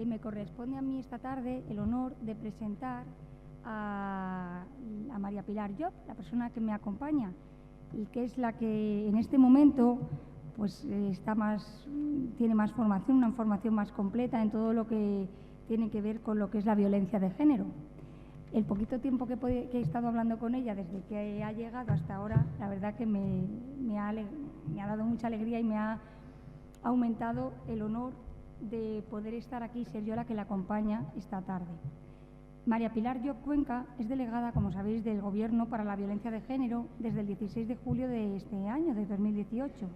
Me corresponde a mí esta tarde el honor de presentar a María Pilar Llop, la persona que me acompaña y que es la que en este momento pues tiene más formación, una formación más completa en todo lo que tiene que ver con lo que es la violencia de género. El poquito tiempo que he estado hablando con ella desde que ha llegado hasta ahora, la verdad que me ha dado mucha alegría y me ha aumentado el honor de poder estar aquí y ser yo la que la acompaña esta tarde. María Pilar Llop Cuenca es delegada, como sabéis, del Gobierno para la Violencia de Género desde el 16 de julio de este año, de 2018.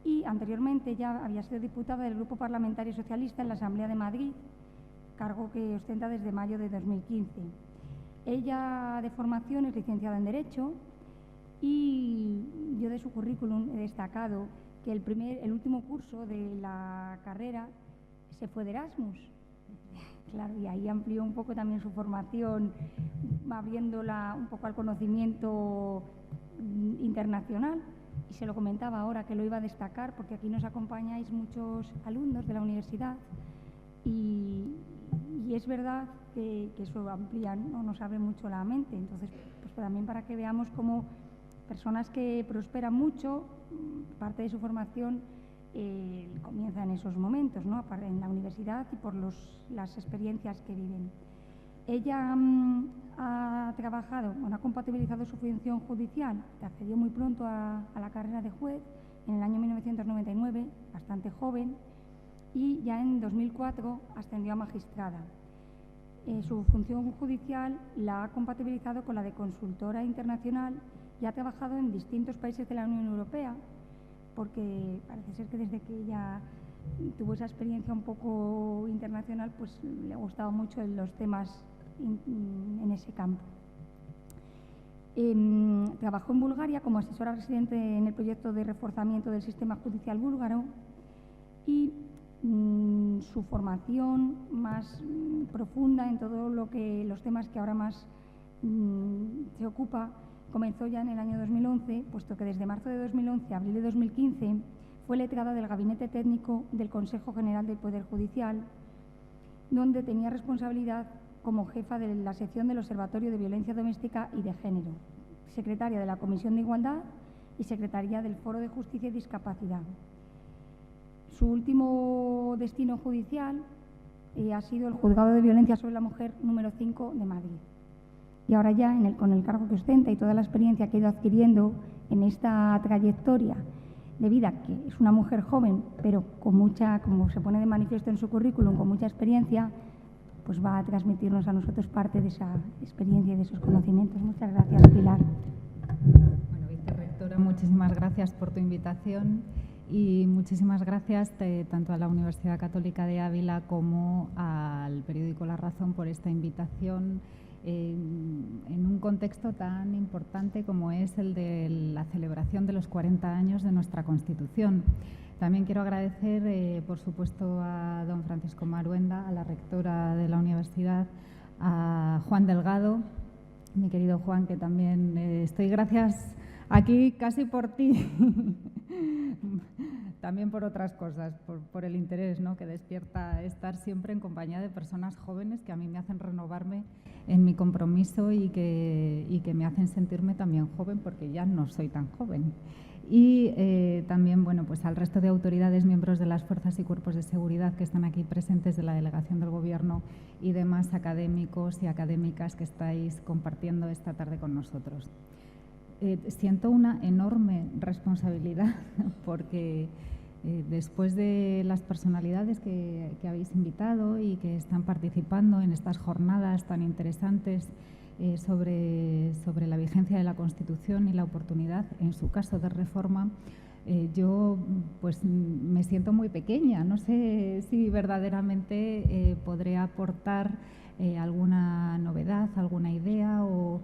Y anteriormente ya había sido diputada del Grupo Parlamentario Socialista en la Asamblea de Madrid, cargo que ostenta desde mayo de 2015. Ella, de formación, es licenciada en Derecho y yo de su currículum he destacado que el último curso de la carrera se fue de Erasmus. Claro, y ahí amplió un poco también su formación, abriéndola un poco al conocimiento internacional. Y se lo comentaba ahora que lo iba a destacar porque aquí nos acompañáis muchos alumnos de la universidad y es verdad que eso amplía, ¿no? Nos abre mucho la mente. Entonces, pues también para que veamos cómo personas que prosperan mucho, parte de su formación comienza en esos momentos, ¿no? En la universidad y por las experiencias que viven. Ella ha trabajado, ha compatibilizado su función judicial, que accedió muy pronto a la carrera de juez en el año 1999, bastante joven, y ya en 2004 ascendió a magistrada. Su función judicial la ha compatibilizado con la de consultora internacional y ha trabajado en distintos países de la Unión Europea, porque parece ser que desde que ella tuvo esa experiencia un poco internacional, pues le gustaba mucho los temas en ese campo. Trabajó en Bulgaria como asesora residente en el proyecto de reforzamiento del sistema judicial búlgaro y su formación más profunda en todos los temas que ahora más se ocupa comenzó ya en el año 2011, puesto que desde marzo de 2011 a abril de 2015 fue letrada del Gabinete Técnico del Consejo General del Poder Judicial, donde tenía responsabilidad como jefa de la sección del Observatorio de Violencia Doméstica y de Género, secretaria de la Comisión de Igualdad y secretaria del Foro de Justicia y Discapacidad. Su último destino judicial ha sido el Juzgado de Violencia sobre la Mujer número 5 de Madrid. Y ahora ya, con el cargo que ostenta y toda la experiencia que ha ido adquiriendo en esta trayectoria de vida, que es una mujer joven, pero con mucha, como se pone de manifiesto en su currículum, con mucha experiencia, pues va a transmitirnos a nosotros parte de esa experiencia y de esos conocimientos. Muchas gracias, Pilar. Bueno, vicerrectora, muchísimas gracias por tu invitación. Y muchísimas gracias tanto a la Universidad Católica de Ávila como al periódico La Razón por esta invitación en un contexto tan importante como es el de la celebración de los 40 años de nuestra Constitución. También quiero agradecer, por supuesto, a don Francisco Maruenda, a la rectora de la universidad, a Juan Delgado, mi querido Juan, que también estoy gracias aquí casi por ti, también por otras cosas, por el interés, ¿no?, que despierta estar siempre en compañía de personas jóvenes que a mí me hacen renovarme en mi compromiso y que me hacen sentirme también joven porque ya no soy tan joven. Y también, bueno, pues al resto de autoridades, miembros de las fuerzas y cuerpos de seguridad que están aquí presentes de la delegación del Gobierno y demás académicos y académicas que estáis compartiendo esta tarde con nosotros. Siento una enorme responsabilidad porque después de las personalidades que habéis invitado y que están participando en estas jornadas tan interesantes sobre la vigencia de la Constitución y la oportunidad, en su caso, de reforma, yo pues me siento muy pequeña. No sé si verdaderamente podré aportar alguna novedad, alguna idea o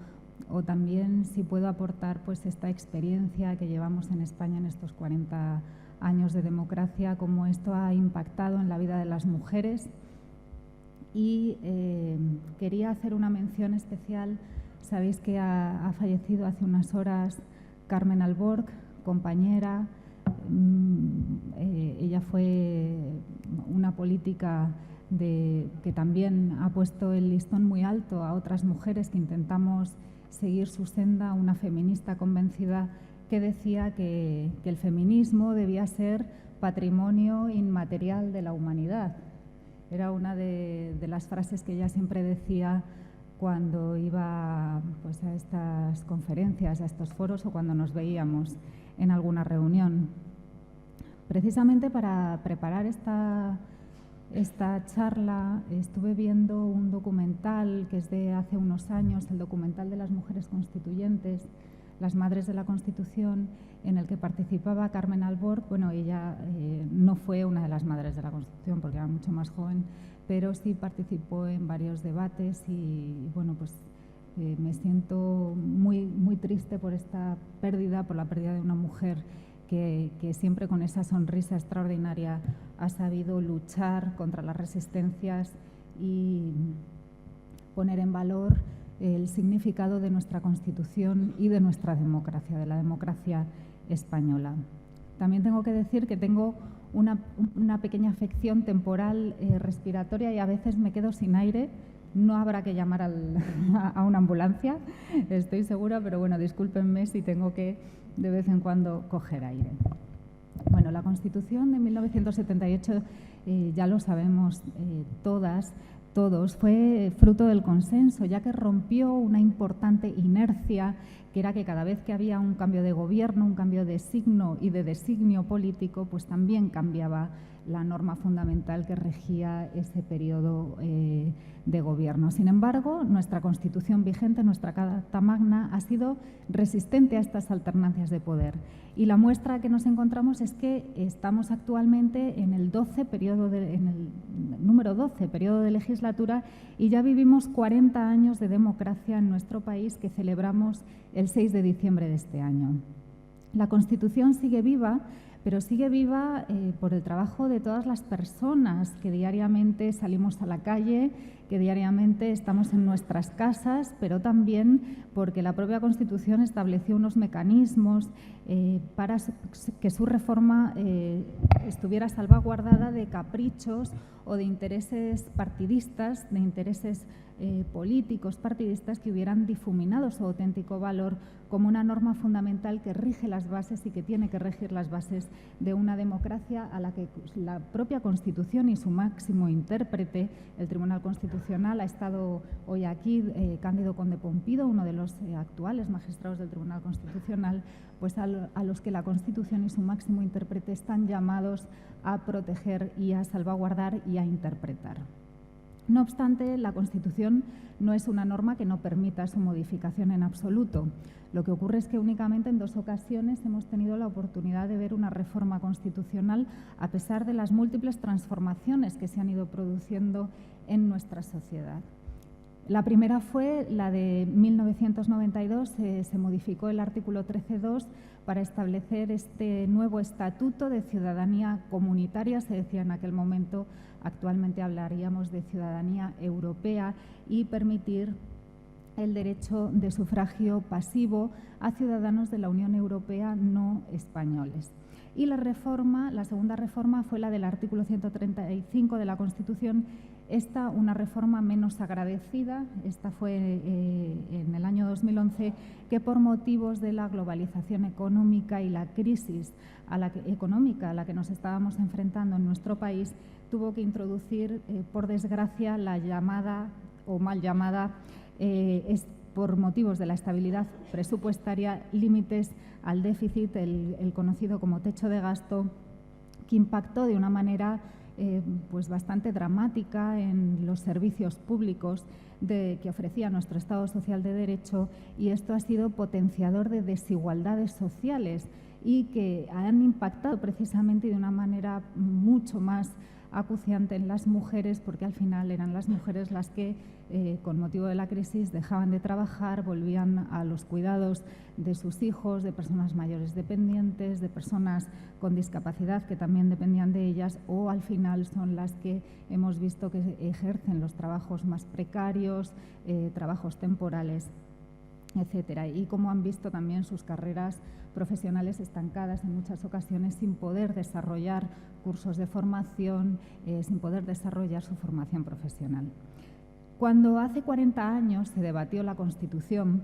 también si puedo aportar pues esta experiencia que llevamos en España en estos 40 años de democracia, cómo esto ha impactado en la vida de las mujeres. Y quería hacer una mención especial. Sabéis que ha fallecido hace unas horas Carmen Alborg, compañera. Ella fue una política que también ha puesto el listón muy alto a otras mujeres que intentamos seguir su senda, una feminista convencida que decía que el feminismo debía ser patrimonio inmaterial de la humanidad. Era una de las frases que ella siempre decía cuando iba pues, a estas conferencias, a estos foros o cuando nos veíamos en alguna reunión. Precisamente para preparar esta charla estuve viendo un documental que es de hace unos años, el documental de las mujeres constituyentes, las madres de la Constitución, en el que participaba Carmen Alborg. Bueno, ella no fue una de las madres de la Constitución porque era mucho más joven, pero sí participó en varios debates y bueno, pues me siento muy, muy triste por esta pérdida, por la pérdida de una mujer que siempre con esa sonrisa extraordinaria ha sabido luchar contra las resistencias y poner en valor el significado de nuestra Constitución y de nuestra democracia, de la democracia española. También tengo que decir que tengo una pequeña afección temporal respiratoria y a veces me quedo sin aire. No habrá que llamar a una ambulancia, estoy segura, pero bueno, discúlpenme si tengo que de vez en cuando coger aire. Bueno, la Constitución de 1978, ya lo sabemos todos, fue fruto del consenso, ya que rompió una importante inercia, que era que cada vez que había un cambio de gobierno, un cambio de signo y de designio político, pues también cambiaba la norma fundamental que regía ese periodo de gobierno. Sin embargo, nuestra Constitución vigente, nuestra Carta Magna, ha sido resistente a estas alternancias de poder. Y la muestra que nos encontramos es que estamos actualmente en el número 12 periodo de legislatura y ya vivimos 40 años de democracia en nuestro país, que celebramos el 6 de diciembre de este año. La Constitución sigue viva, pero sigue viva por el trabajo de todas las personas que diariamente salimos a la calle, que diariamente estamos en nuestras casas, pero también porque la propia Constitución estableció unos mecanismos para que su reforma estuviera salvaguardada de caprichos o de intereses partidistas, de intereses políticos partidistas que hubieran difuminado su auténtico valor como una norma fundamental que rige las bases y que tiene que regir las bases de una democracia a la que la propia Constitución y su máximo intérprete, el Tribunal Constitucional, ha estado hoy aquí, Cándido Conde Pompido, uno de los actuales magistrados del Tribunal Constitucional, pues a los que la Constitución y su máximo intérprete están llamados a proteger y a salvaguardar y a interpretar. No obstante, la Constitución no es una norma que no permita su modificación en absoluto. Lo que ocurre es que únicamente en 2 ocasiones hemos tenido la oportunidad de ver una reforma constitucional a pesar de las múltiples transformaciones que se han ido produciendo en nuestra sociedad. La primera fue la de 1992, se modificó el artículo 13.2 para establecer este nuevo estatuto de ciudadanía comunitaria, se decía en aquel momento, actualmente hablaríamos de ciudadanía europea, y permitir el derecho de sufragio pasivo a ciudadanos de la Unión Europea no españoles. Y la segunda reforma fue la del artículo 135 de la Constitución. Esta, una reforma menos agradecida, esta fue en el año 2011, que por motivos de la globalización económica y la crisis económica a la que nos estábamos enfrentando en nuestro país, tuvo que introducir, por desgracia, la llamada o mal llamada, por motivos de la estabilidad presupuestaria, límites al déficit, el conocido como techo de gasto, que impactó de una manera pues bastante dramática en los servicios públicos que ofrecía nuestro Estado Social de Derecho, y esto ha sido potenciador de desigualdades sociales y que han impactado precisamente de una manera mucho más acuciante en las mujeres, porque al final eran las mujeres las que, con motivo de la crisis, dejaban de trabajar, volvían a los cuidados de sus hijos, de personas mayores dependientes, de personas con discapacidad que también dependían de ellas, o al final son las que hemos visto que ejercen los trabajos más precarios, trabajos temporales. etcétera. Y cómo han visto también sus carreras profesionales estancadas en muchas ocasiones sin poder desarrollar cursos de formación, sin poder desarrollar su formación profesional. Cuando hace 40 años se debatió la Constitución,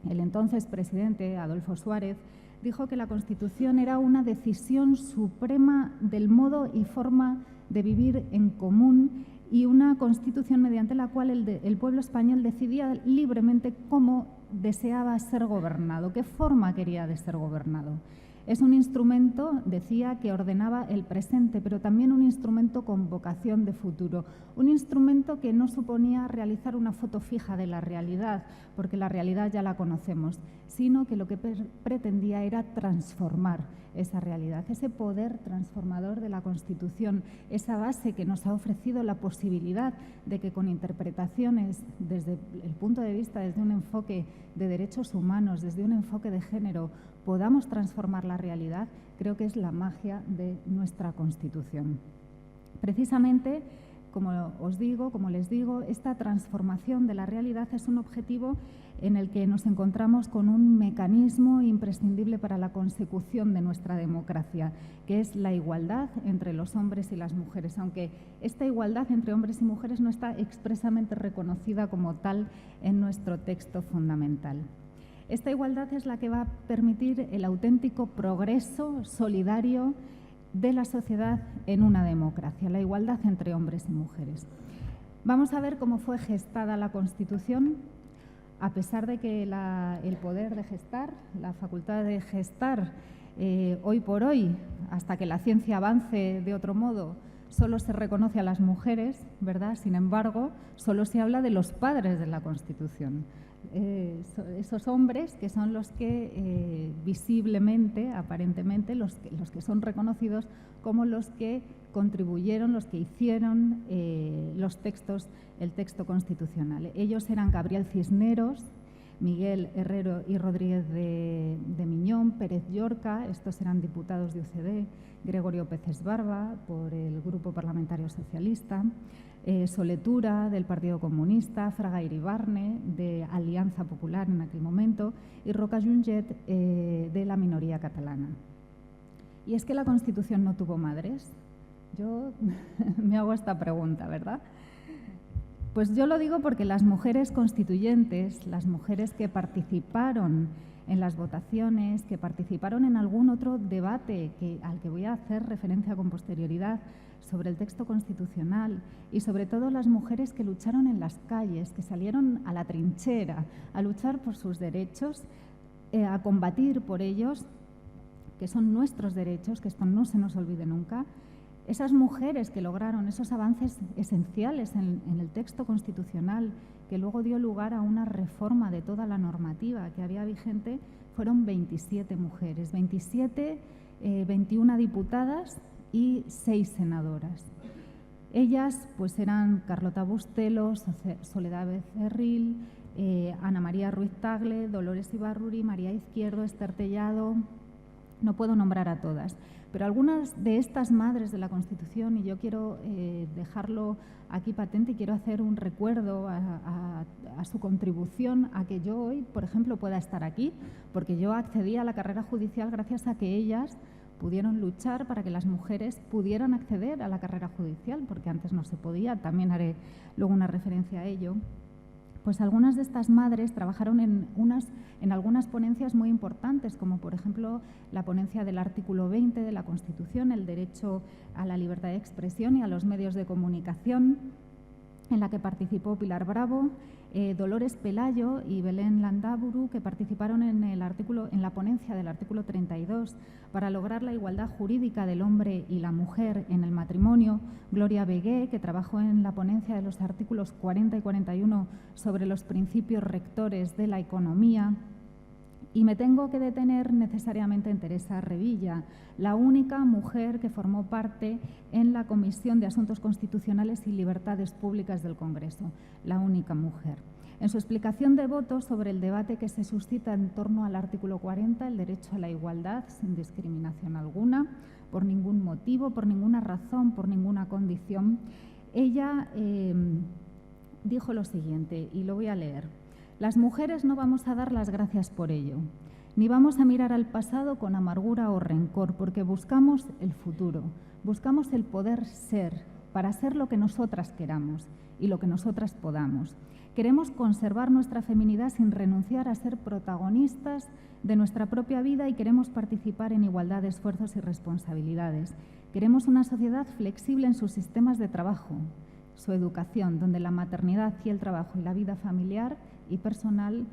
el entonces presidente, Adolfo Suárez, dijo que la Constitución era una decisión suprema del modo y forma de vivir en común y una Constitución mediante la cual el pueblo español decidía libremente cómo deseaba ser gobernado, qué forma quería de ser gobernado. Es un instrumento, decía, que ordenaba el presente, pero también un instrumento con vocación de futuro. Un instrumento que no suponía realizar una foto fija de la realidad, porque la realidad ya la conocemos, sino que lo que pretendía era transformar esa realidad, ese poder transformador de la Constitución, esa base que nos ha ofrecido la posibilidad de que con interpretaciones desde el punto de vista, desde un enfoque de derechos humanos, desde un enfoque de género, podamos transformar la realidad, creo que es la magia de nuestra Constitución. Precisamente, como les digo, esta transformación de la realidad es un objetivo en el que nos encontramos con un mecanismo imprescindible para la consecución de nuestra democracia, que es la igualdad entre los hombres y las mujeres, aunque esta igualdad entre hombres y mujeres no está expresamente reconocida como tal en nuestro texto fundamental. Esta igualdad es la que va a permitir el auténtico progreso solidario de la sociedad en una democracia, la igualdad entre hombres y mujeres. Vamos a ver cómo fue gestada la Constitución, a pesar de que el poder de gestar, la facultad de gestar, hoy por hoy, hasta que la ciencia avance de otro modo, solo se reconoce a las mujeres, ¿verdad? Sin embargo, solo se habla de los padres de la Constitución. Esos hombres que son los que visiblemente, aparentemente, los que son reconocidos como los que contribuyeron, los que hicieron el texto constitucional. Ellos eran Gabriel Cisneros, Miguel Herrero y Rodríguez de Miñón, Pérez Llorca, estos eran diputados de UCD, Gregorio Peces Barba, por el Grupo Parlamentario Socialista, Soletura, del Partido Comunista, Fraga Iribarne, de Alianza Popular en aquel momento, y Roca Junget, de la minoría catalana. ¿Y es que la Constitución no tuvo madres? Yo me hago esta pregunta, ¿verdad? Pues yo lo digo porque las mujeres constituyentes, las mujeres que participaron en las votaciones, que participaron en algún otro debate al que voy a hacer referencia con posterioridad sobre el texto constitucional, y sobre todo las mujeres que lucharon en las calles, que salieron a la trinchera a luchar por sus derechos, a combatir por ellos, que son nuestros derechos, que esto no se nos olvide nunca. Esas mujeres que lograron esos avances esenciales en el texto constitucional, que luego dio lugar a una reforma de toda la normativa que había vigente, fueron 27 mujeres, 21 diputadas y 6 senadoras. Ellas pues eran Carlota Bustelo, Soledad Becerril, Ana María Ruiz Tagle, Dolores Ibarruri, María Izquierdo, Esther Tellado. No puedo nombrar a todas, pero algunas de estas madres de la Constitución, y yo quiero dejarlo aquí patente y quiero hacer un recuerdo a su contribución a que yo hoy, por ejemplo, pueda estar aquí, porque yo accedí a la carrera judicial gracias a que ellas pudieron luchar para que las mujeres pudieran acceder a la carrera judicial, porque antes no se podía, también haré luego una referencia a ello. Pues algunas de estas madres trabajaron en algunas ponencias muy importantes, como por ejemplo la ponencia del artículo 20 de la Constitución, el derecho a la libertad de expresión y a los medios de comunicación, en la que participó Pilar Bravo, Dolores Pelayo y Belén Landaburu, que participaron en la ponencia del artículo 32 para lograr la igualdad jurídica del hombre y la mujer en el matrimonio, Gloria Begué, que trabajó en la ponencia de los artículos 40 y 41 sobre los principios rectores de la economía. Y me tengo que detener necesariamente en Teresa Revilla, la única mujer que formó parte en la Comisión de Asuntos Constitucionales y Libertades Públicas del Congreso, la única mujer. En su explicación de voto sobre el debate que se suscita en torno al artículo 40, el derecho a la igualdad sin discriminación alguna, por ningún motivo, por ninguna razón, por ninguna condición, ella dijo lo siguiente, y lo voy a leer. Las mujeres no vamos a dar las gracias por ello, ni vamos a mirar al pasado con amargura o rencor, porque buscamos el futuro, buscamos el poder ser, para ser lo que nosotras queramos y lo que nosotras podamos. Queremos conservar nuestra feminidad sin renunciar a ser protagonistas de nuestra propia vida y queremos participar en igualdad de esfuerzos y responsabilidades. Queremos una sociedad flexible en sus sistemas de trabajo, su educación, donde la maternidad y el trabajo y la vida familiar y personal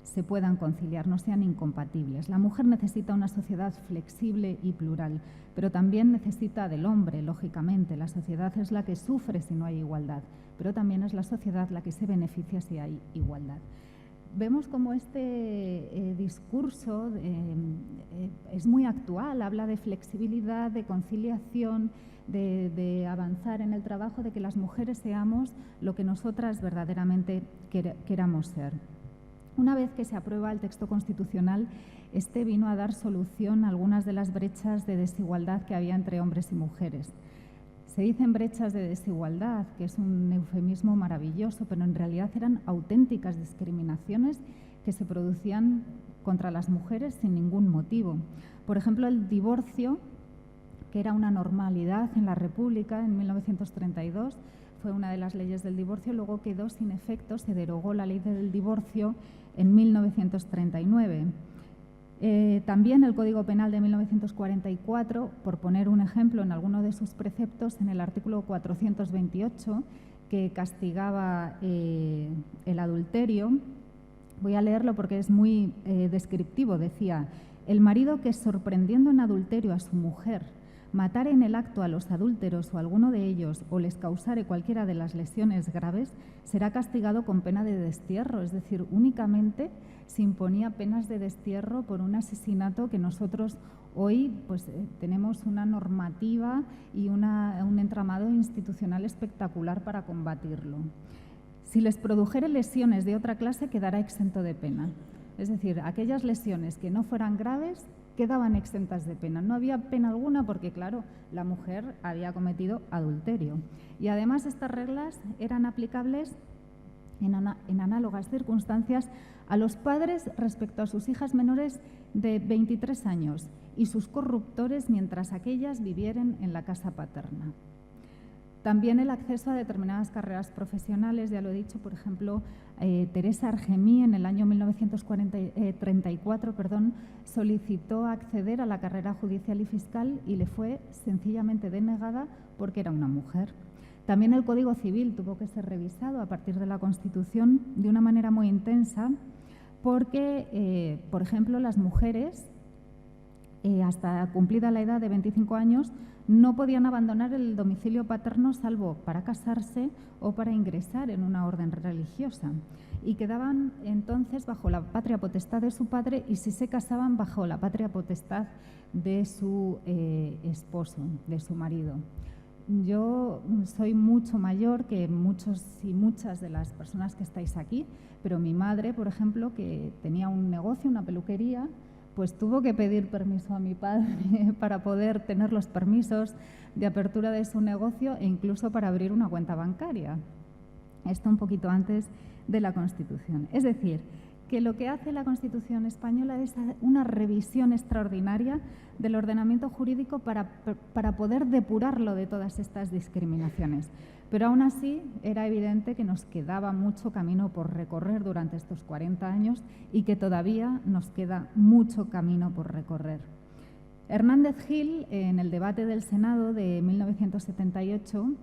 se puedan conciliar, no sean incompatibles. La mujer necesita una sociedad flexible y plural, pero también necesita del hombre, lógicamente. La sociedad es la que sufre si no hay igualdad, pero también es la sociedad la que se beneficia si hay igualdad. Vemos como este discurso es muy actual, habla de flexibilidad, de conciliación, de avanzar en el trabajo, de que las mujeres seamos lo que nosotras verdaderamente queramos ser. Una vez que se aprueba el texto constitucional, este vino a dar solución a algunas de las brechas de desigualdad que había entre hombres y mujeres. Se dicen brechas de desigualdad, que es un eufemismo maravilloso, pero en realidad eran auténticas discriminaciones que se producían contra las mujeres sin ningún motivo. Por ejemplo, el divorcio, que era una normalidad en la República en 1932, fue una de las leyes del divorcio, luego quedó sin efecto, se derogó la ley del divorcio en 1939. También el Código Penal de 1944, por poner un ejemplo en alguno de sus preceptos, en el artículo 428, que castigaba el adulterio, voy a leerlo porque es muy descriptivo, decía: el marido que sorprendiendo en adulterio a su mujer matare en el acto a los adúlteros o a alguno de ellos o les causare cualquiera de las lesiones graves, será castigado con pena de destierro. Es decir, únicamente se imponía penas de destierro por un asesinato que nosotros hoy tenemos una normativa y un entramado institucional espectacular para combatirlo. Si les produjere lesiones de otra clase, quedará exento de pena. Es decir, aquellas lesiones que no fueran graves quedaban exentas de pena. No había pena alguna porque, claro, la mujer había cometido adulterio. Y además estas reglas eran aplicables en análogas circunstancias a los padres respecto a sus hijas menores de 23 años y sus corruptores mientras aquellas vivieren en la casa paterna. También el acceso a determinadas carreras profesionales, ya lo he dicho, por ejemplo, Teresa Argemí en el año 1934 solicitó acceder a la carrera judicial y fiscal y le fue sencillamente denegada porque era una mujer. También el Código Civil tuvo que ser revisado a partir de la Constitución de una manera muy intensa porque, por ejemplo, las mujeres, hasta cumplida la edad de 25 años, no podían abandonar el domicilio paterno salvo para casarse o para ingresar en una orden religiosa y quedaban entonces bajo la patria potestad de su padre y si se casaban bajo la patria potestad de su esposo, de su marido. Yo soy mucho mayor que muchos y muchas de las personas que estáis aquí, pero mi madre, por ejemplo, que tenía un negocio, una peluquería, pues tuvo que pedir permiso a mi padre para poder tener los permisos de apertura de su negocio e incluso para abrir una cuenta bancaria. Esto un poquito antes de la Constitución. Es decir, que lo que hace la Constitución española es una revisión extraordinaria del ordenamiento jurídico para poder depurarlo de todas estas discriminaciones. Pero aún así era evidente que nos quedaba mucho camino por recorrer durante estos 40 años y que todavía nos queda mucho camino por recorrer. Hernández Gil, en el debate del Senado de 1978,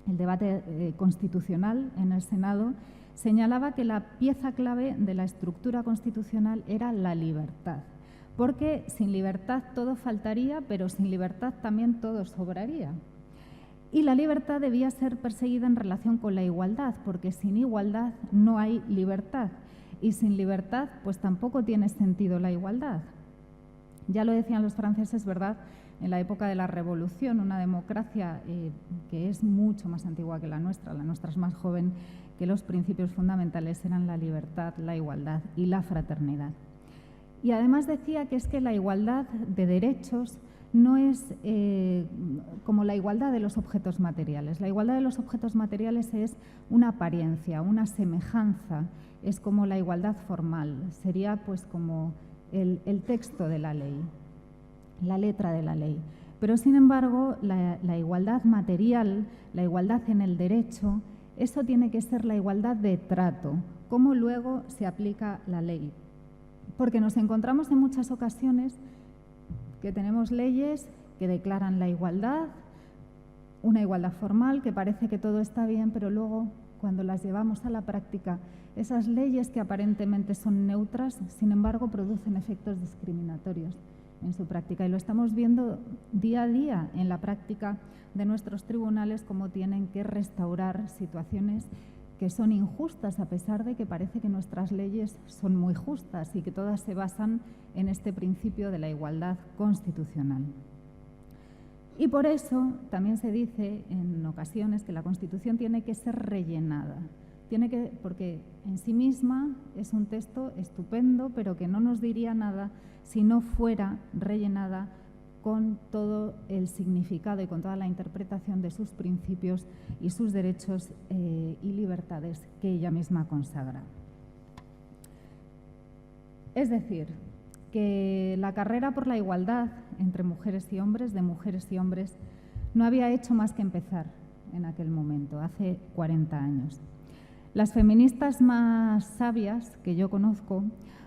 el debate constitucional en el Senado, señalaba que la pieza clave de la estructura constitucional era la libertad, porque sin libertad todo faltaría, pero sin libertad también todo sobraría. Y la libertad debía ser perseguida en relación con la igualdad, porque sin igualdad no hay libertad y sin libertad pues tampoco tiene sentido la igualdad. Ya lo decían los franceses, ¿verdad?, en la época de la Revolución, una democracia que es mucho más antigua que la nuestra es más joven, que los principios fundamentales eran la libertad, la igualdad y la fraternidad. Y además decía que es que la igualdad de derechos no es como la igualdad de los objetos materiales. La igualdad de los objetos materiales es una apariencia, una semejanza, es como la igualdad formal, sería pues como el texto de la ley, la letra de la ley. Pero, sin embargo, la igualdad material, la igualdad en el derecho, eso tiene que ser la igualdad de trato, cómo luego se aplica la ley. Porque nos encontramos en muchas ocasiones que tenemos leyes que declaran la igualdad, una igualdad formal, que parece que todo está bien, pero luego, cuando las llevamos a la práctica, esas leyes que aparentemente son neutras, sin embargo, producen efectos discriminatorios en su práctica. Y lo estamos viendo día a día en la práctica de nuestros tribunales, cómo tienen que restaurar situaciones que son injustas, a pesar de que parece que nuestras leyes son muy justas y que todas se basan en este principio de la igualdad constitucional. Y por eso también se dice en ocasiones que la Constitución tiene que ser rellenada, porque en sí misma es un texto estupendo, pero que no nos diría nada si no fuera rellenada con todo el significado y con toda la interpretación de sus principios y sus derechos y libertades que ella misma consagra. Es decir, que la carrera por la igualdad entre mujeres y hombres, de mujeres y hombres, no había hecho más que empezar en aquel momento, hace 40 años. Las feministas más sabias que yo conozco,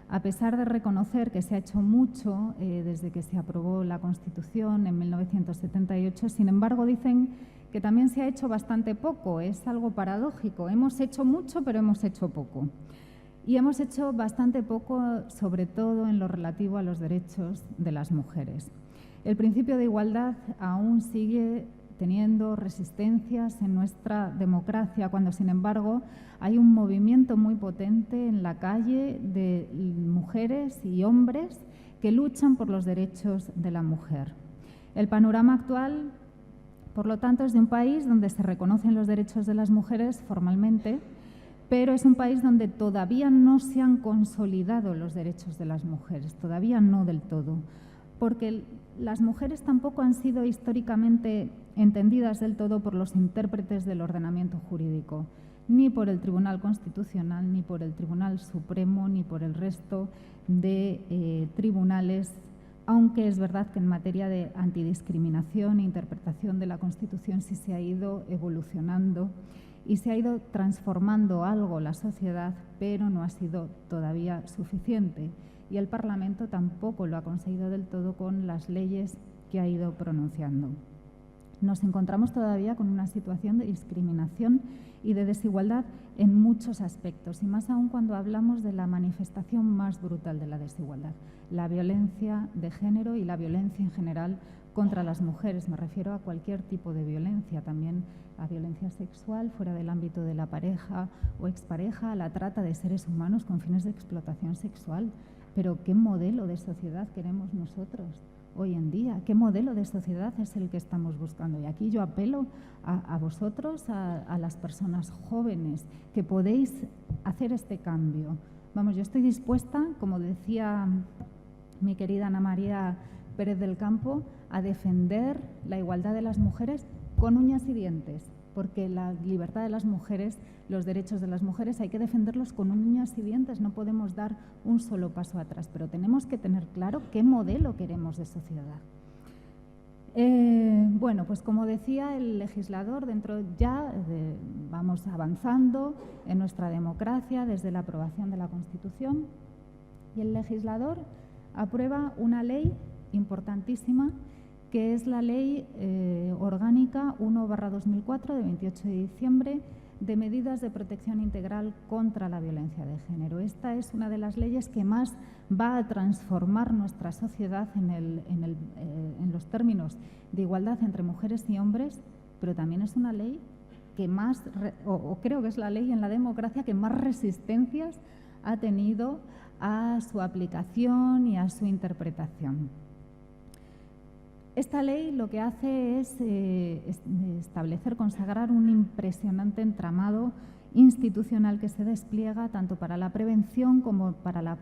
a pesar de reconocer que se ha hecho mucho desde que se aprobó la Constitución en 1978, sin embargo dicen que también se ha hecho bastante poco. Es algo paradójico. Hemos hecho mucho, pero hemos hecho poco. Y hemos hecho bastante poco, sobre todo en lo relativo a los derechos de las mujeres. El principio de igualdad aún sigue teniendo resistencias en nuestra democracia, cuando, sin embargo, hay un movimiento muy potente en la calle de mujeres y hombres que luchan por los derechos de la mujer. El panorama actual, por lo tanto, es de un país donde se reconocen los derechos de las mujeres formalmente, pero es un país donde todavía no se han consolidado los derechos de las mujeres, todavía no del todo, porque las mujeres tampoco han sido históricamente entendidas del todo por los intérpretes del ordenamiento jurídico, ni por el Tribunal Constitucional, ni por el Tribunal Supremo, ni por el resto de tribunales, aunque es verdad que en materia de antidiscriminación e interpretación de la Constitución sí se ha ido evolucionando y se ha ido transformando algo la sociedad, pero no ha sido todavía suficiente. Y el Parlamento tampoco lo ha conseguido del todo con las leyes que ha ido pronunciando. Nos encontramos todavía con una situación de discriminación y de desigualdad en muchos aspectos, y más aún cuando hablamos de la manifestación más brutal de la desigualdad, la violencia de género y la violencia en general contra las mujeres. Me refiero a cualquier tipo de violencia, también a violencia sexual fuera del ámbito de la pareja o expareja, a la trata de seres humanos con fines de explotación sexual. Pero ¿qué modelo de sociedad queremos nosotros hoy en día? ¿Qué modelo de sociedad es el que estamos buscando? Y aquí yo apelo a vosotros, a las personas jóvenes, que podéis hacer este cambio. Vamos, yo estoy dispuesta, como decía mi querida Ana María Pérez del Campo, a defender la igualdad de las mujeres con uñas y dientes, porque la libertad de las mujeres, los derechos de las mujeres hay que defenderlos con uñas y dientes, no podemos dar un solo paso atrás, pero tenemos que tener claro qué modelo queremos de sociedad. Bueno, pues como decía el legislador, vamos avanzando en nuestra democracia desde la aprobación de la Constitución, y el legislador aprueba una ley importantísima, que es la Ley Orgánica 1/2004 de 28 de diciembre de medidas de protección integral contra la violencia de género. Esta es una de las leyes que más va a transformar nuestra sociedad en los términos de igualdad entre mujeres y hombres, pero también es una ley que creo que es la ley en la democracia que más resistencias ha tenido a su aplicación y a su interpretación. Esta ley lo que hace es establecer, consagrar un impresionante entramado institucional que se despliega tanto para la prevención como para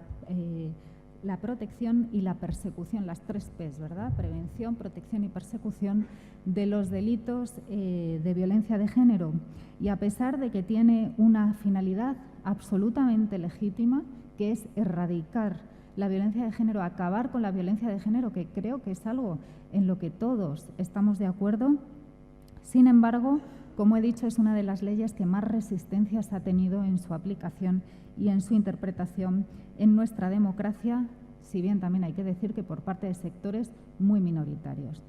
la protección y la persecución, las 3 P's, ¿verdad? Prevención, protección y persecución de los delitos de violencia de género. Y a pesar de que tiene una finalidad absolutamente legítima, que es erradicar la violencia de género, acabar con la violencia de género, que creo que es algo en lo que todos estamos de acuerdo, sin embargo, como he dicho, es una de las leyes que más resistencias ha tenido en su aplicación y en su interpretación en nuestra democracia, si bien también hay que decir que por parte de sectores muy minoritarios.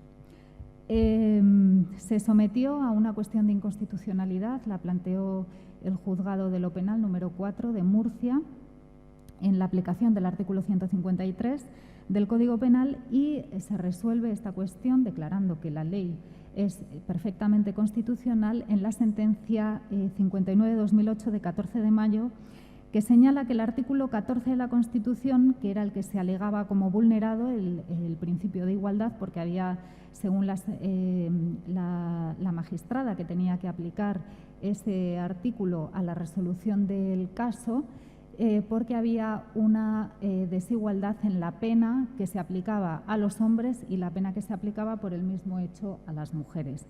Se sometió a una cuestión de inconstitucionalidad, la planteó el Juzgado de lo Penal número 4 de Murcia, en la aplicación del artículo 153 del Código Penal, y se resuelve esta cuestión declarando que la ley es perfectamente constitucional en la sentencia 59/2008 de 14 de mayo, que señala que el artículo 14 de la Constitución, que era el que se alegaba como vulnerado, el principio de igualdad, porque había, según la magistrada que tenía que aplicar ese artículo a la resolución del caso, porque había una desigualdad en la pena que se aplicaba a los hombres y la pena que se aplicaba por el mismo hecho a las mujeres.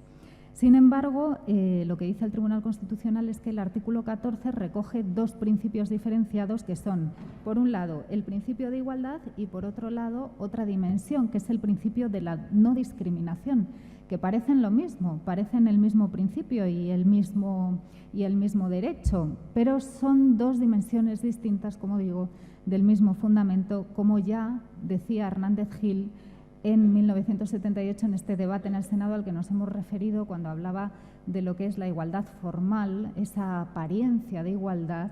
Sin embargo, lo que dice el Tribunal Constitucional es que el artículo 14 recoge 2 principios diferenciados que son, por un lado, el principio de igualdad y, por otro lado, otra dimensión, que es el principio de la no discriminación, que parecen lo mismo, parecen el mismo principio y el mismo derecho, pero son 2 dimensiones distintas, como digo, del mismo fundamento, como ya decía Hernández Gil en 1978 en este debate en el Senado al que nos hemos referido cuando hablaba de lo que es la igualdad formal, esa apariencia de igualdad,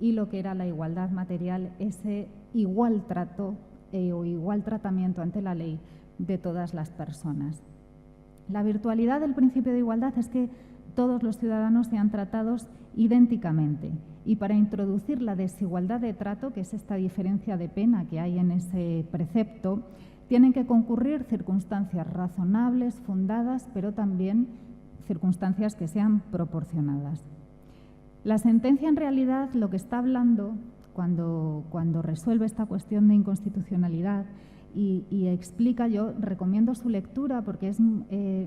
y lo que era la igualdad material, ese igual trato o igual tratamiento ante la ley de todas las personas. La virtualidad del principio de igualdad es que todos los ciudadanos sean tratados idénticamente, y para introducir la desigualdad de trato, que es esta diferencia de pena que hay en ese precepto, tienen que concurrir circunstancias razonables, fundadas, pero también circunstancias que sean proporcionadas. La sentencia, en realidad, lo que está hablando cuando resuelve esta cuestión de inconstitucionalidad y explica, yo recomiendo su lectura porque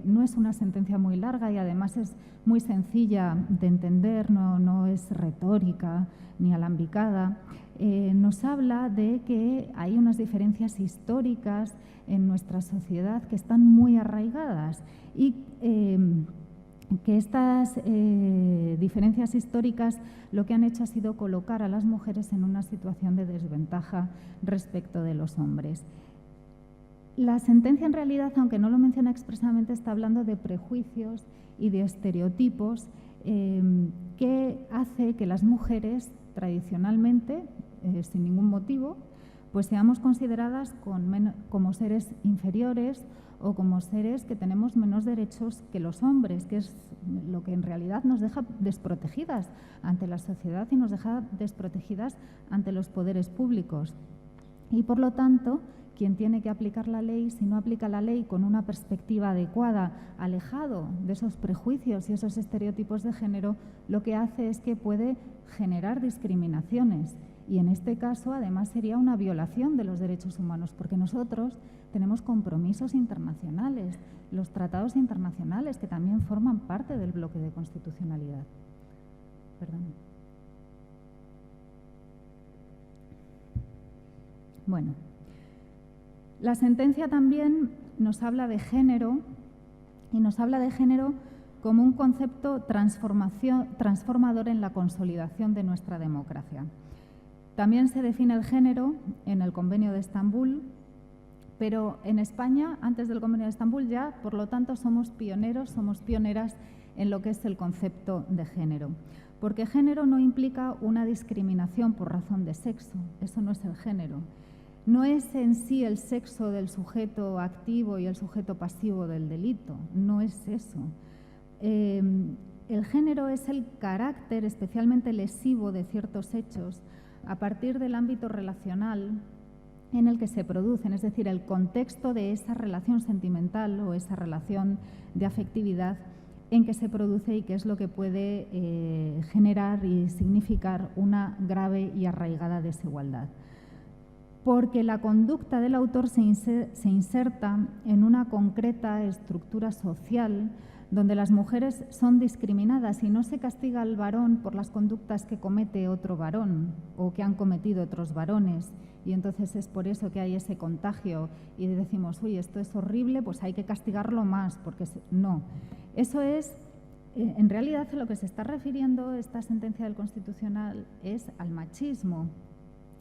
no es una sentencia muy larga y además es muy sencilla de entender, no es retórica ni alambicada. Nos habla de que hay unas diferencias históricas en nuestra sociedad que están muy arraigadas y que estas diferencias históricas lo que han hecho ha sido colocar a las mujeres en una situación de desventaja respecto de los hombres. La sentencia, en realidad, aunque no lo menciona expresamente, está hablando de prejuicios y de estereotipos que hace que las mujeres tradicionalmente, sin ningún motivo, pues seamos consideradas como seres inferiores o como seres que tenemos menos derechos que los hombres, que es lo que en realidad nos deja desprotegidas ante la sociedad y nos deja desprotegidas ante los poderes públicos. Y por lo tanto, quien tiene que aplicar la ley, si no aplica la ley con una perspectiva adecuada, alejado de esos prejuicios y esos estereotipos de género, lo que hace es que puede generar discriminaciones. Y en este caso, además, sería una violación de los derechos humanos, porque nosotros tenemos compromisos internacionales, los tratados internacionales, que también forman parte del bloque de constitucionalidad. Perdón. Bueno, la sentencia también nos habla de género, y nos habla de género como un concepto transformador en la consolidación de nuestra democracia. También se define el género en el Convenio de Estambul, pero en España, antes del Convenio de Estambul, ya, por lo tanto, somos pioneros, somos pioneras en lo que es el concepto de género. Porque género no implica una discriminación por razón de sexo, eso no es el género. No es en sí el sexo del sujeto activo y el sujeto pasivo del delito, no es eso. El género es el carácter especialmente lesivo de ciertos hechos a partir del ámbito relacional en el que se producen, es decir, el contexto de esa relación sentimental o esa relación de afectividad en que se produce y que es lo que puede generar y significar una grave y arraigada desigualdad. porque la conducta del autor se inserta en una concreta estructura social donde las mujeres son discriminadas y no se castiga al varón por las conductas que comete otro varón o que han cometido otros varones. Y entonces es por eso que hay ese contagio y decimos, uy, esto es horrible, pues hay que castigarlo más, porque no. Eso es, en realidad, a lo que se está refiriendo esta sentencia del Constitucional es al machismo.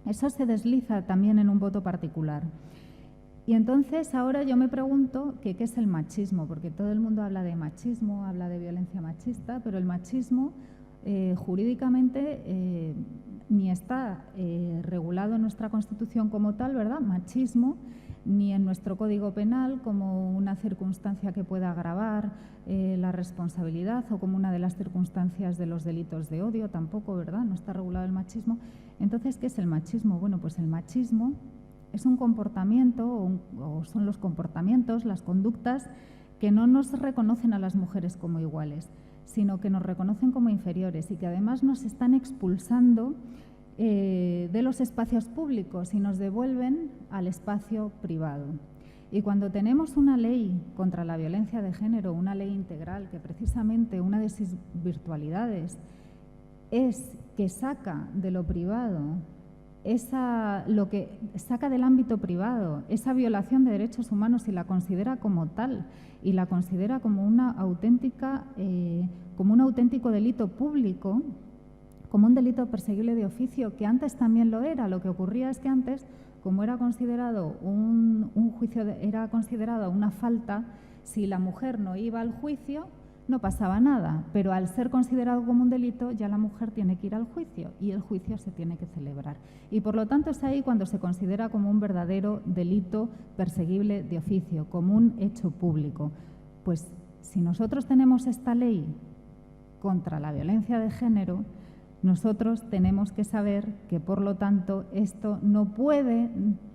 Eso se desliza también en un voto particular. Y entonces ahora yo me pregunto qué es el machismo, porque todo el mundo habla de machismo, habla de violencia machista, pero el machismo jurídicamente ni está regulado en nuestra Constitución como tal, ¿verdad? Machismo, ni en nuestro Código Penal como una circunstancia que pueda agravar la responsabilidad o como una de las circunstancias de los delitos de odio, tampoco, ¿verdad? No está regulado el machismo. Entonces, ¿qué es el machismo? Bueno, pues el machismo es un comportamiento o son los comportamientos, las conductas que no nos reconocen a las mujeres como iguales, sino que nos reconocen como inferiores y que además nos están expulsando de los espacios públicos y nos devuelven al espacio privado. Y cuando tenemos una ley contra la violencia de género, una ley integral, que precisamente una de sus virtualidades es que saca de lo privado, lo que saca del ámbito privado, esa violación de derechos humanos y la considera como tal y la considera como un auténtico delito público, como un delito perseguible de oficio, que antes también lo era. Lo que ocurría es que antes, como era considerado un juicio, era considerada una falta, si la mujer no iba al juicio, no pasaba nada, pero al ser considerado como un delito ya la mujer tiene que ir al juicio y el juicio se tiene que celebrar. Y por lo tanto es ahí cuando se considera como un verdadero delito perseguible de oficio, como un hecho público. Pues si nosotros tenemos esta ley contra la violencia de género, nosotros tenemos que saber que, por lo tanto, esto no puede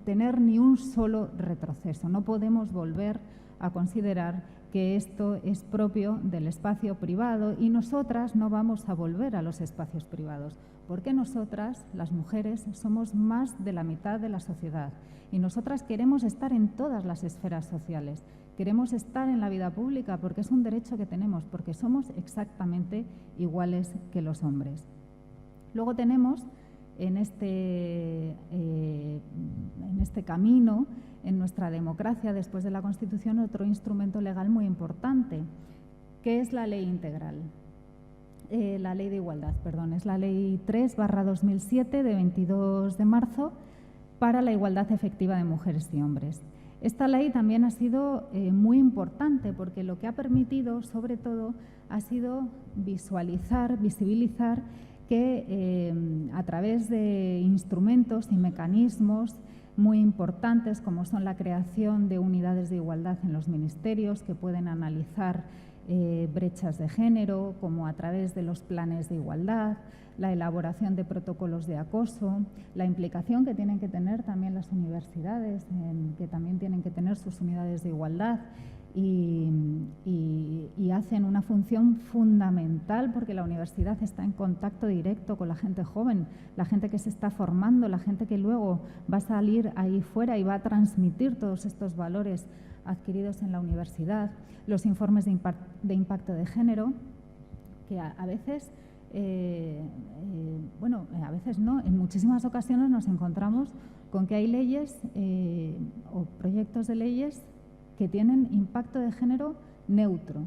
tener ni un solo retroceso. No podemos volver a considerar que esto es propio del espacio privado y nosotras no vamos a volver a los espacios privados, porque nosotras, las mujeres, somos más de la mitad de la sociedad y nosotras queremos estar en todas las esferas sociales, queremos estar en la vida pública porque es un derecho que tenemos, porque somos exactamente iguales que los hombres. Luego tenemos en este camino, en nuestra democracia, después de la Constitución, otro instrumento legal muy importante, que es la ley integral. La ley de igualdad, perdón, es la ley 3/2007 de 22 de marzo para la igualdad efectiva de mujeres y hombres. Esta ley también ha sido muy importante porque lo que ha permitido, sobre todo, ha sido visibilizar que a través de instrumentos y mecanismos muy importantes, como son la creación de unidades de igualdad en los ministerios que pueden analizar brechas de género, como a través de los planes de igualdad, la elaboración de protocolos de acoso, la implicación que tienen que tener también las universidades, que también tienen que tener sus unidades de igualdad y hacen una función fundamental porque la universidad está en contacto directo con la gente joven, la gente que se está formando, la gente que luego va a salir ahí fuera y va a transmitir todos estos valores adquiridos en la universidad, los informes de impacto de género, que a veces, a veces no, en muchísimas ocasiones nos encontramos con que hay leyes o proyectos de leyes que tienen impacto de género neutro.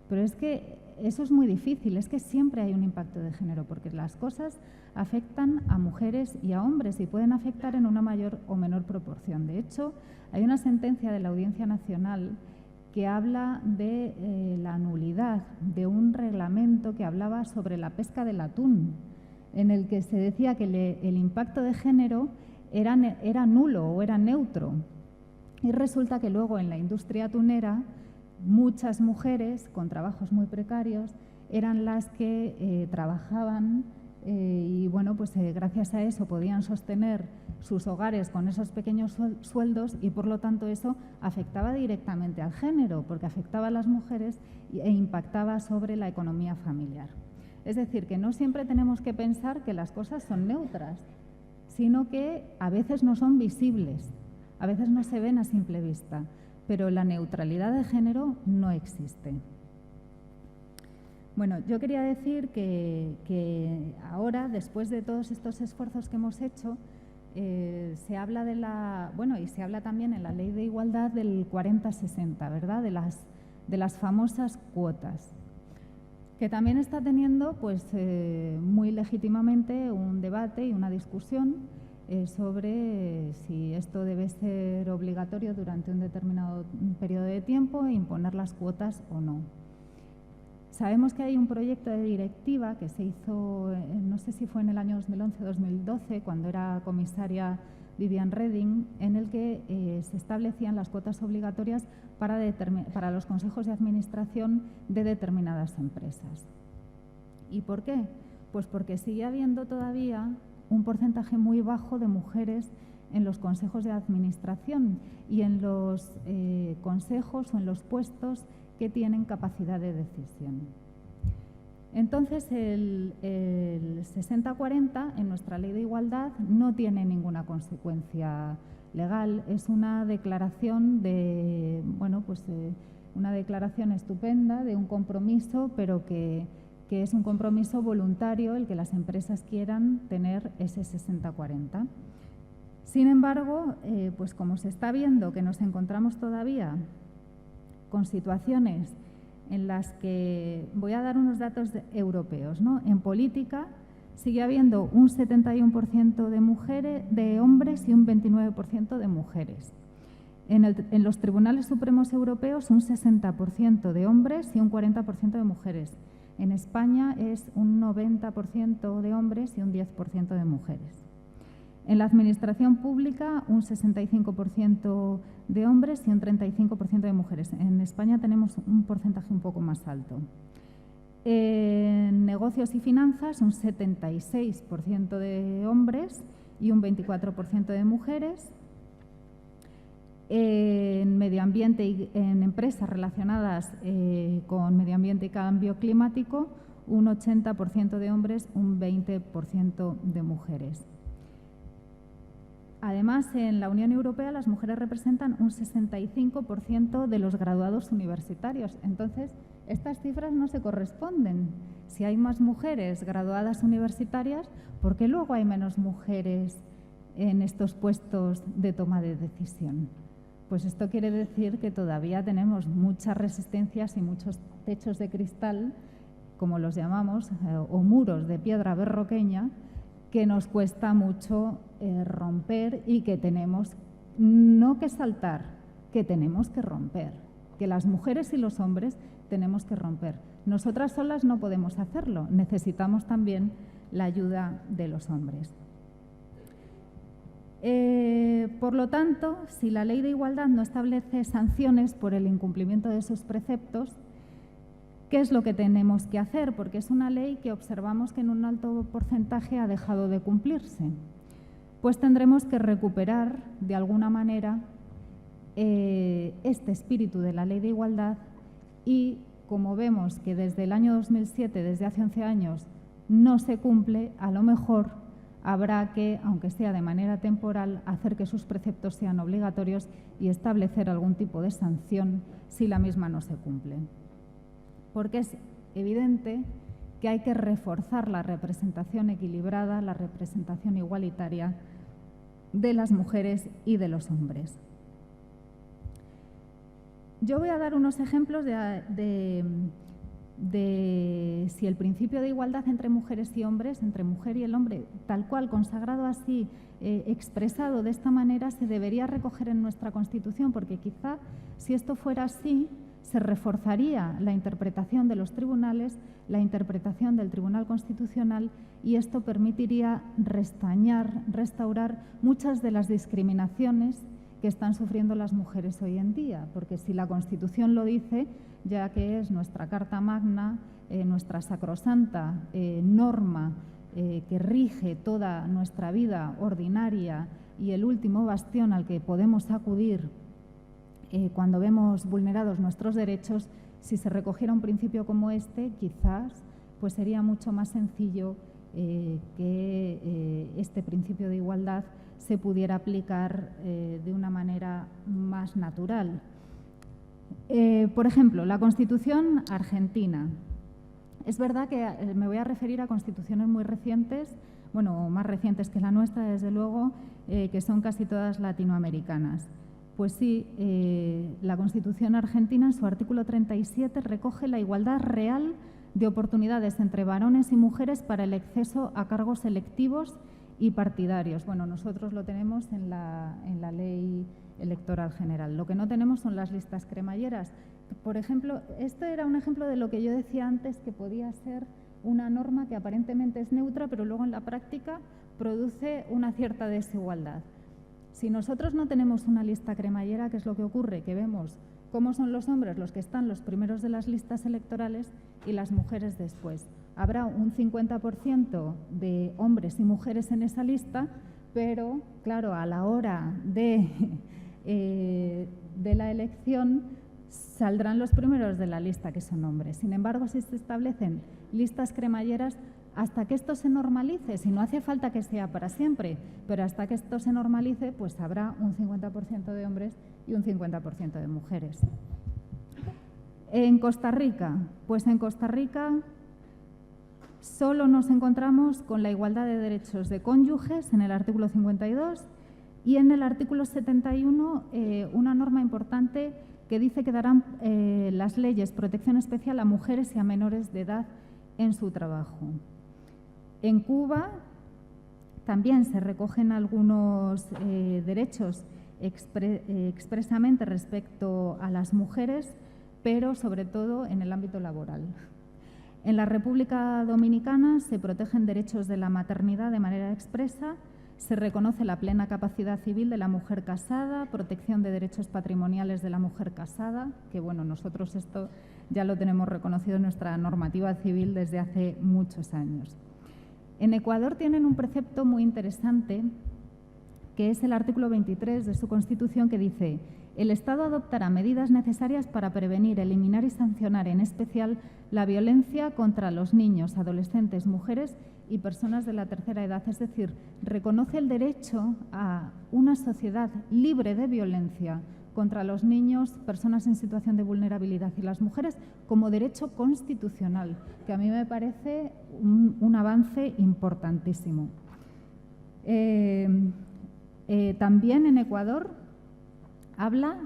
Pero es que eso es muy difícil, es que siempre hay un impacto de género, porque las cosas afectan a mujeres y a hombres y pueden afectar en una mayor o menor proporción. De hecho, hay una sentencia de la Audiencia Nacional que habla de la nulidad de un reglamento que hablaba sobre la pesca del atún, en el que se decía que el impacto de género era nulo o era neutro. Y resulta que luego en la industria atunera muchas mujeres con trabajos muy precarios eran las que trabajaban y gracias a eso podían sostener sus hogares con esos pequeños sueldos y por lo tanto eso afectaba directamente al género porque afectaba a las mujeres e impactaba sobre la economía familiar. Es decir, que no siempre tenemos que pensar que las cosas son neutras, sino que a veces no son visibles, a veces no se ven a simple vista, pero la neutralidad de género no existe. Bueno, yo quería decir que ahora, después de todos estos esfuerzos que hemos hecho, se habla y se habla también en la Ley de Igualdad del 40-60, ¿verdad? De las famosas cuotas, que también está teniendo, pues, muy legítimamente un debate y una discusión sobre si esto debe ser obligatorio durante un determinado periodo de tiempo e imponer las cuotas o no. Sabemos que hay un proyecto de directiva que se hizo, no sé si fue en el año 2011-2012, cuando era comisaria Viviane Reding, en el que se establecían las cuotas obligatorias para los consejos de administración de determinadas empresas. ¿Y por qué? Pues porque sigue habiendo todavía un porcentaje muy bajo de mujeres en los consejos de administración y en los consejos o en los puestos que tienen capacidad de decisión. Entonces, el 60-40 en nuestra Ley de Igualdad no tiene ninguna consecuencia legal. Es una declaración una declaración estupenda de un compromiso, pero que es un compromiso voluntario el que las empresas quieran tener ese 60-40. Sin embargo, pues como se está viendo que nos encontramos todavía con situaciones en las que, voy a dar unos datos europeos, ¿no? En política sigue habiendo un 71% de hombres y un 29% de mujeres. En los tribunales supremos europeos un 60% de hombres y un 40% de mujeres. En España es un 90% de hombres y un 10% de mujeres. En la administración pública, un 65% de hombres y un 35% de mujeres. En España tenemos un porcentaje un poco más alto. En negocios y finanzas, un 76% de hombres y un 24% de mujeres. En medio ambiente y en empresas relacionadas con medio ambiente y cambio climático, un 80% de hombres, un 20% de mujeres. Además, en la Unión Europea las mujeres representan un 65% de los graduados universitarios. Entonces, estas cifras no se corresponden. Si hay más mujeres graduadas universitarias, ¿por qué luego hay menos mujeres en estos puestos de toma de decisión? Pues esto quiere decir que todavía tenemos muchas resistencias y muchos techos de cristal, como los llamamos, o muros de piedra berroqueña, que nos cuesta mucho romper y que tenemos no que saltar, que tenemos que romper, que las mujeres y los hombres tenemos que romper. Nosotras solas no podemos hacerlo, necesitamos también la ayuda de los hombres. Por lo tanto, si la Ley de Igualdad no establece sanciones por el incumplimiento de esos preceptos, ¿qué es lo que tenemos que hacer? Porque es una ley que observamos que en un alto porcentaje ha dejado de cumplirse. Pues tendremos que recuperar, de alguna manera, este espíritu de la Ley de Igualdad y, como vemos que desde el año 2007, desde hace 11 años, no se cumple, a lo mejor habrá que, aunque sea de manera temporal, hacer que sus preceptos sean obligatorios y establecer algún tipo de sanción si la misma no se cumple. Porque es evidente que hay que reforzar la representación equilibrada, la representación igualitaria de las mujeres y de los hombres. Yo voy a dar unos ejemplos de si el principio de igualdad entre mujeres y hombres, entre mujer y el hombre, tal cual, consagrado así, expresado de esta manera, se debería recoger en nuestra Constitución, porque quizá si esto fuera así, se reforzaría la interpretación de los tribunales, la interpretación del Tribunal Constitucional, y esto permitiría restaurar muchas de las discriminaciones que están sufriendo las mujeres hoy en día, porque si la Constitución lo dice, ya que es nuestra Carta Magna, nuestra sacrosanta norma que rige toda nuestra vida ordinaria y el último bastión al que podemos acudir cuando vemos vulnerados nuestros derechos, si se recogiera un principio como este, quizás pues sería mucho más sencillo que este principio de igualdad se pudiera aplicar de una manera más natural. Por ejemplo, la Constitución argentina. Es verdad que me voy a referir a constituciones muy recientes, bueno, más recientes que la nuestra, desde luego, que son casi todas latinoamericanas. Pues sí, la Constitución argentina, en su artículo 37, recoge la igualdad real de oportunidades entre varones y mujeres para el acceso a cargos electivos y partidarios. Bueno, nosotros lo tenemos en la Ley Electoral General. Lo que no tenemos son las listas cremalleras. Por ejemplo, esto era un ejemplo de lo que yo decía antes, que podía ser una norma que aparentemente es neutra, pero luego en la práctica produce una cierta desigualdad. Si nosotros no tenemos una lista cremallera, ¿qué es lo que ocurre? Que vemos cómo son los hombres los que están los primeros de las listas electorales y las mujeres después. Habrá un 50% de hombres y mujeres en esa lista, pero, claro, a la hora de la elección saldrán los primeros de la lista, que son hombres. Sin embargo, si se establecen listas cremalleras, hasta que esto se normalice, si no hace falta que sea para siempre, pero hasta que esto se normalice, pues habrá un 50% de hombres y un 50% de mujeres. En Costa Rica, pues en Costa Rica solo nos encontramos con la igualdad de derechos de cónyuges en el artículo 52 y en el artículo 71 una norma importante que dice que darán las leyes protección especial a mujeres y a menores de edad en su trabajo. En Cuba también se recogen algunos derechos expresamente respecto a las mujeres, pero sobre todo en el ámbito laboral. En la República Dominicana se protegen derechos de la maternidad de manera expresa, se reconoce la plena capacidad civil de la mujer casada, protección de derechos patrimoniales de la mujer casada, que bueno, nosotros esto ya lo tenemos reconocido en nuestra normativa civil desde hace muchos años. En Ecuador tienen un precepto muy interesante, que es el artículo 23 de su Constitución, que dice: el Estado adoptará medidas necesarias para prevenir, eliminar y sancionar, en especial, la violencia contra los niños, adolescentes, mujeres y personas de la tercera edad. Es decir, reconoce el derecho a una sociedad libre de violencia contra los niños, personas en situación de vulnerabilidad y las mujeres como derecho constitucional, que a mí me parece un avance importantísimo. También en Ecuador habla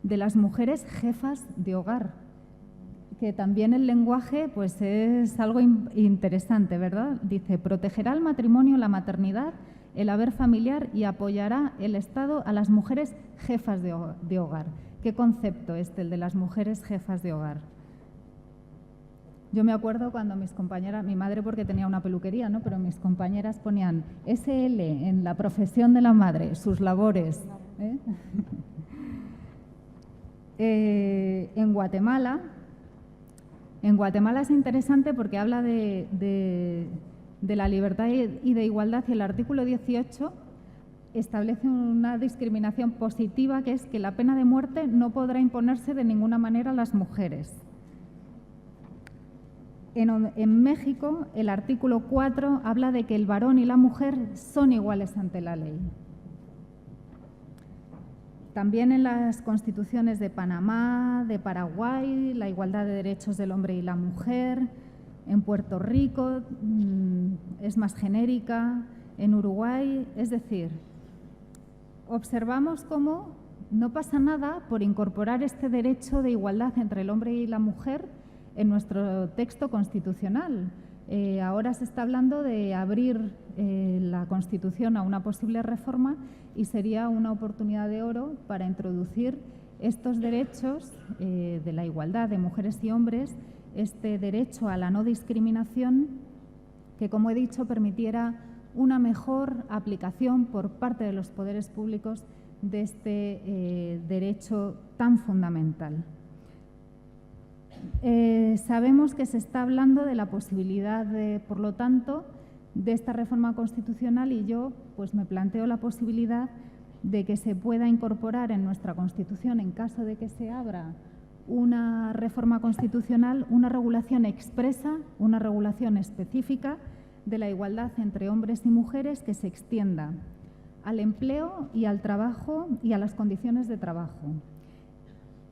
de las mujeres jefas de hogar, que también el lenguaje pues es algo interesante, ¿verdad? Dice: protegerá el matrimonio, la maternidad, el haber familiar y apoyará el Estado a las mujeres jefas de hogar. ¿Qué concepto el de las mujeres jefas de hogar? Yo me acuerdo cuando mis compañeras, mi madre porque tenía una peluquería, ¿no? Pero mis compañeras ponían SL en la profesión de la madre, sus labores. En Guatemala es interesante porque habla de la libertad y de igualdad, y el artículo 18 establece una discriminación positiva, que es que la pena de muerte no podrá imponerse de ninguna manera a las mujeres. En México, el artículo 4 habla de que el varón y la mujer son iguales ante la ley. También en las constituciones de Panamá, de Paraguay, la igualdad de derechos del hombre y la mujer. En Puerto Rico es más genérica. En Uruguay, es decir, observamos cómo no pasa nada por incorporar este derecho de igualdad entre el hombre y la mujer en nuestro texto constitucional. Ahora se está hablando de abrir la Constitución a una posible reforma y sería una oportunidad de oro para introducir estos derechos de la igualdad de mujeres y hombres, este derecho a la no discriminación, que, como he dicho, permitiera una mejor aplicación por parte de los poderes públicos de este derecho tan fundamental. Sabemos que se está hablando de la posibilidad, por lo tanto, de esta reforma constitucional, y yo pues me planteo la posibilidad de que se pueda incorporar en nuestra Constitución, en caso de que se abra una reforma constitucional, una regulación expresa, una regulación específica de la igualdad entre hombres y mujeres que se extienda al empleo y al trabajo y a las condiciones de trabajo.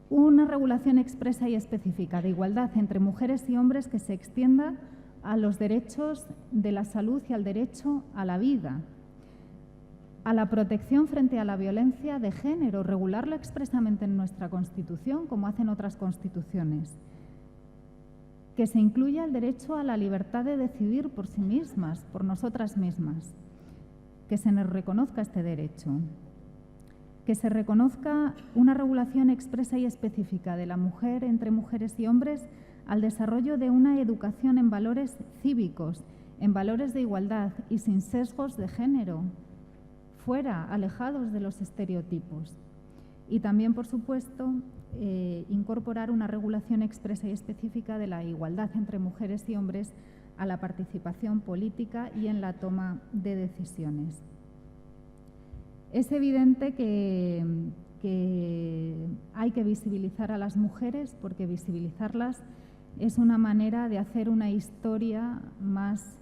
Una regulación expresa y específica de igualdad entre mujeres y hombres que se extienda a los derechos de la salud y al derecho a la vida, a la protección frente a la violencia de género, regularlo expresamente en nuestra Constitución, como hacen otras constituciones. Que se incluya el derecho a la libertad de decidir por sí mismas, por nosotras mismas. Que se nos reconozca este derecho. Que se reconozca una regulación expresa y específica de la mujer entre mujeres y hombres al desarrollo de una educación en valores cívicos, en valores de igualdad y sin sesgos de género, fuera, alejados de los estereotipos. Y también, por supuesto, incorporar una regulación expresa y específica de la igualdad entre mujeres y hombres a la participación política y en la toma de decisiones. Es evidente que hay que visibilizar a las mujeres, porque visibilizarlas es una manera de hacer una historia más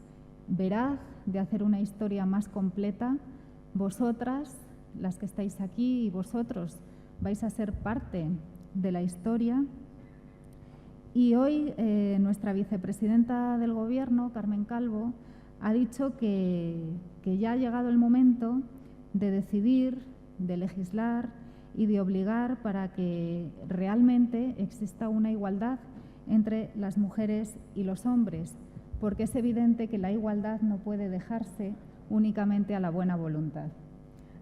veraz, de hacer una historia más completa. Vosotras, las que estáis aquí, y vosotros vais a ser parte de la historia. Y hoy nuestra vicepresidenta del Gobierno, Carmen Calvo, ha dicho que ya ha llegado el momento de decidir, de legislar y de obligar para que realmente exista una igualdad entre las mujeres y los hombres, porque es evidente que la igualdad no puede dejarse únicamente a la buena voluntad.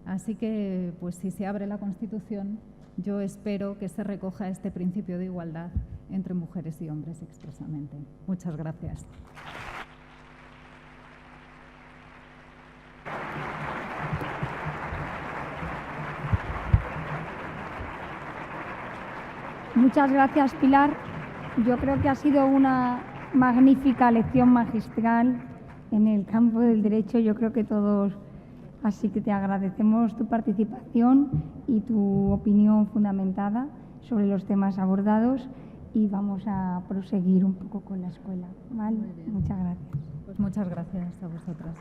Así que, pues si se abre la Constitución, yo espero que se recoja este principio de igualdad entre mujeres y hombres expresamente. Muchas gracias. Muchas gracias, Pilar. Yo creo que ha sido una magnífica lección magistral en el campo del derecho. Yo creo que todos, así que te agradecemos tu participación y tu opinión fundamentada sobre los temas abordados y vamos a proseguir un poco con la escuela, ¿vale? Muchas gracias. Pues muchas gracias a vosotras.